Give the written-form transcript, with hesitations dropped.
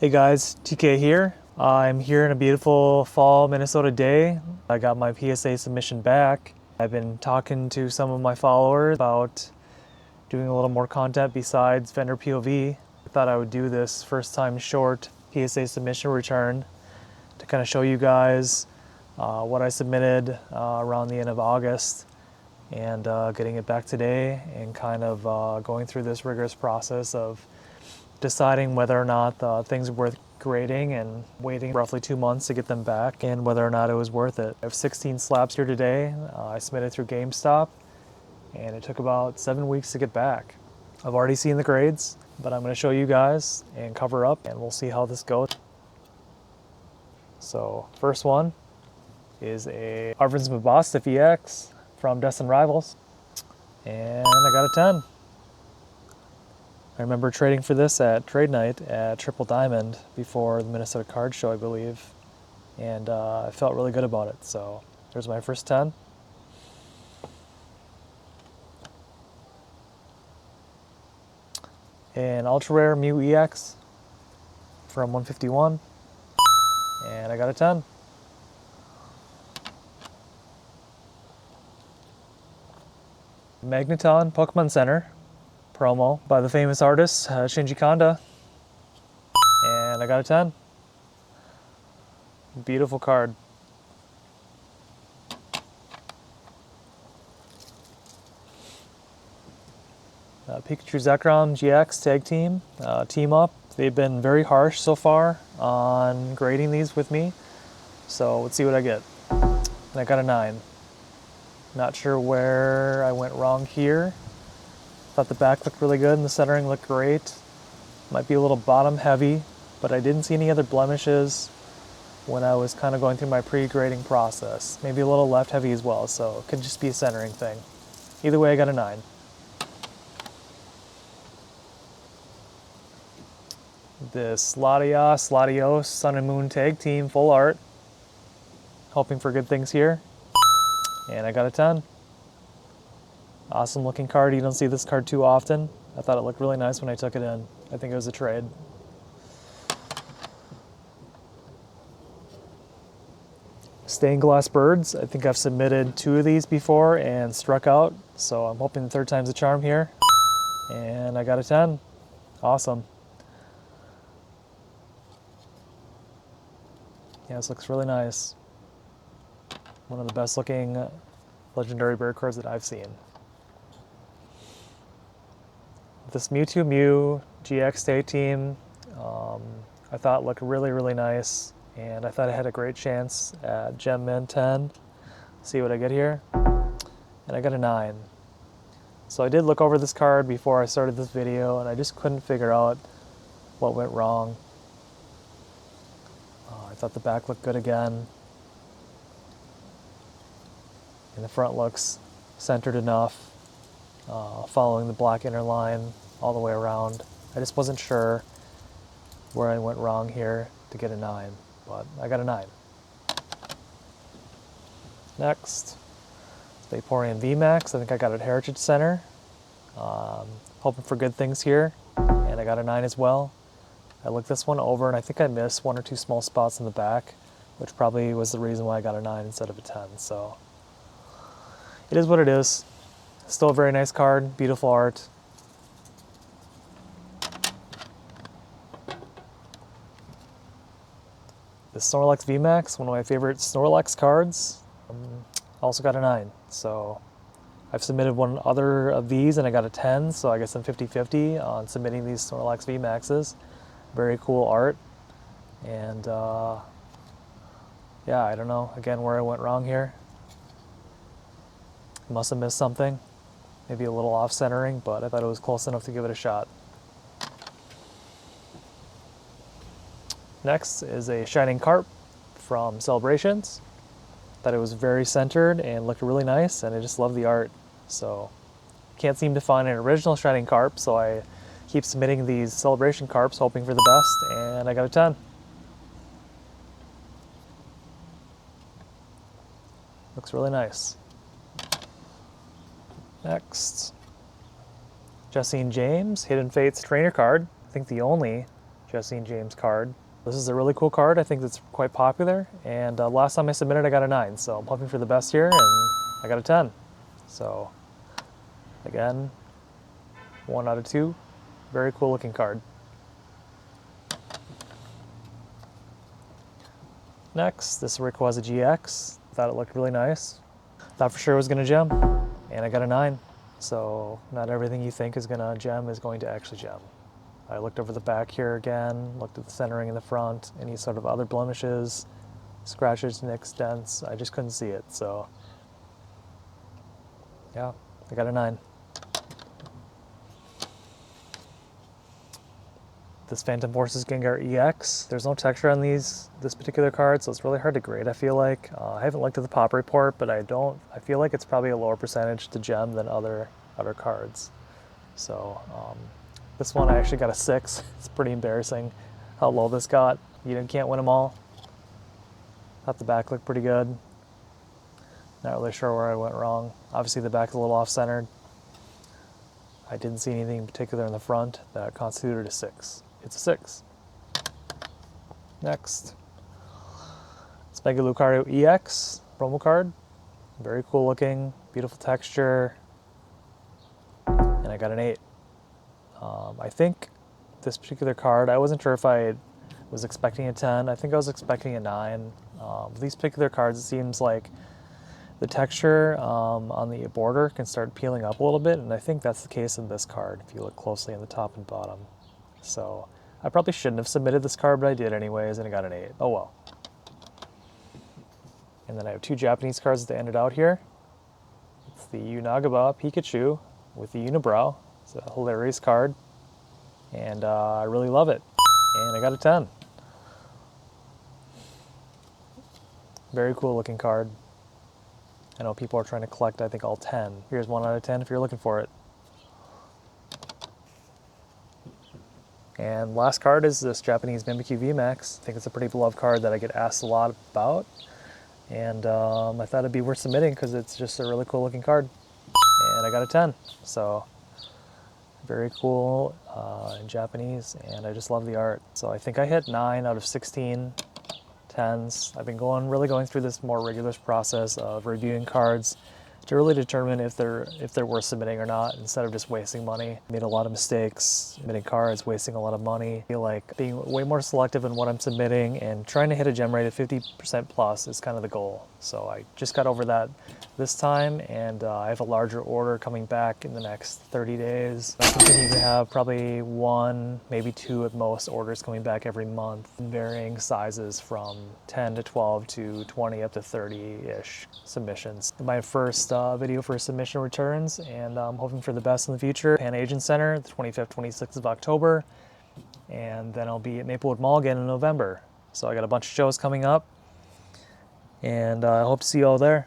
Hey guys, TK here. I'm here in a beautiful fall Minnesota day. I got my PSA submission back. I've been talking to some of my followers about doing a little more content besides vendor POV. I thought I would do this first time short PSA submission return to kind of show you guys what I submitted around the end of August and getting it back today and kind of going through this rigorous process of deciding whether or not things are worth grading and waiting roughly 2 months to get them back and whether or not it was worth it. I have 16 slabs here today. I submitted through Gamestop and it took about 7 weeks to get back. I've already seen the grades, but I'm going to show you guys and cover up and we'll see how this goes. So first one is a Arvin's Bulbastore EX from Destin Rivals and I got a 10. I remember trading for this at trade night at Triple Diamond before the Minnesota Card Show, I believe, and I felt really good about it. So there's my first 10. An ultra rare Mew EX from 151, and I got a 10. Magneton Pokemon Center promo by the famous artist Shinji Kanda, and I got a 10. Beautiful card. Pikachu Zekrom GX Tag Team Team Up. They've been very harsh so far on grading these with me, so let's see what I get. And I got a 9. Not sure where I went wrong here. Thought the back looked really good and the centering looked great. Might be a little bottom heavy, but I didn't see any other blemishes when I was kind of going through my pre-grading process. Maybe a little left heavy as well, so it could just be a centering thing. Either way, I got a 9. This Latios Sun and Moon Tag Team full art. Hoping for good things here. And I got a 10. Awesome looking card. You don't see this card too often. I thought it looked really nice when I took it in. I think it was a trade. Stained Glass Birds. I think I've submitted 2 of these before and struck out. So I'm hoping the third time's a charm here. And I got a 10. Awesome. Yeah, this looks really nice. One of the best looking legendary bird cards that I've seen. This Mewtwo Mew GX Tag Team, I thought looked really, really nice, and I thought I had a great chance at Gem Mint 10. See what I get here, and I got a 9. So I did look over this card before I started this video, and I just couldn't figure out what went wrong. I thought the back looked good again, and the front looks centered enough. Following the black inner line all the way around. I just wasn't sure where I went wrong here to get a 9, but I got a 9. Next, Vaporeon VMAX. I think I got it at Heritage Center. Hoping for good things here, and I got a 9 as well. I looked this one over and I think I missed 1 or 2 small spots in the back, which probably was the reason why I got a 9 instead of a 10. So it is what it is. Still a very nice card, beautiful art. The Snorlax VMAX, one of my favorite Snorlax cards, also got a 9. So I've submitted one other of these and I got a 10, so I guess I'm 50-50 on submitting these Snorlax VMAXs. Very cool art. And yeah, I don't know, again, where I went wrong here. Must have missed something. Maybe a little off-centering, but I thought it was close enough to give it a shot. Next is a Shining Carp from Celebrations. Thought it was very centered and looked really nice, and I just love the art. So, can't seem to find an original Shining Carp, so I keep submitting these Celebration Carps, hoping for the best, and I got a 10. Looks really nice. Next, Jesse and James, Hidden Fates trainer card. I think the only Jesse and James card. This is a really cool card. I think it's quite popular. And last time I submitted, I got a 9. So I'm hoping for the best here, and I got a 10. So again, 1 out of 2. Very cool looking card. Next, this Rayquaza GX. Thought it looked really nice. Thought for sure it was gonna gem, and I got a 9. So not everything you think is gonna gem is going to actually gem. I looked over the back here again, looked at the centering in the front, any sort of other blemishes, scratches, nicks, dents. I just couldn't see it, so yeah, I got a 9. This Phantom Forces Gengar EX. There's no texture on this particular card, so it's really hard to grade, I feel like. I haven't looked at the pop report, but I feel like it's probably a lower percentage to gem than other cards. So this one I actually got a 6. It's pretty embarrassing how low this got. You can't win them all. Thought the back looked pretty good. Not really sure where I went wrong. Obviously the back's a little off-centered. I didn't see anything in particular in the front that constituted a 6. It's a 6. Next, it's Mega Lucario EX promo card. Very cool looking, beautiful texture, and I got an 8. I think this particular card, I wasn't sure if I was expecting a 10. I think I was expecting a 9. These particular cards, it seems like the texture on the border can start peeling up a little bit, and I think that's the case in this card if you look closely on the top and bottom. So I probably shouldn't have submitted this card, but I did anyways, and I got an 8. Oh well. And then I have 2 Japanese cards that ended out here. It's the Unagaba Pikachu with the Unibrow. It's a hilarious card, and I really love it. And I got a 10. Very cool looking card. I know people are trying to collect, I think, all 10. Here's 1 out of 10 if you're looking for it. And last card is this Japanese Mimikyu VMAX. I think it's a pretty beloved card that I get asked a lot about. And I thought it'd be worth submitting because it's just a really cool looking card. And I got a 10. So very cool in Japanese, and I just love the art. So I think I hit 9 out of 16 10s. I've been really going through this more rigorous process of reviewing cards to really determine if they're worth submitting or not, instead of just wasting money. I made a lot of mistakes submitting cards, wasting a lot of money. I feel like being way more selective in what I'm submitting and trying to hit a gem rate of 50% plus is kind of the goal. So I just got over that this time, and I have a larger order coming back in the next 30 days. I continue to have probably 1, maybe 2 at most orders coming back every month in varying sizes from 10 to 12 to 20 up to 30-ish submissions. My first video for submission returns, and I'm hoping for the best in the future. Pan Asian Center, the 25th, 26th of October, and then I'll be at Maplewood Mall again in November. So I got a bunch of shows coming up, and I hope to see you all there.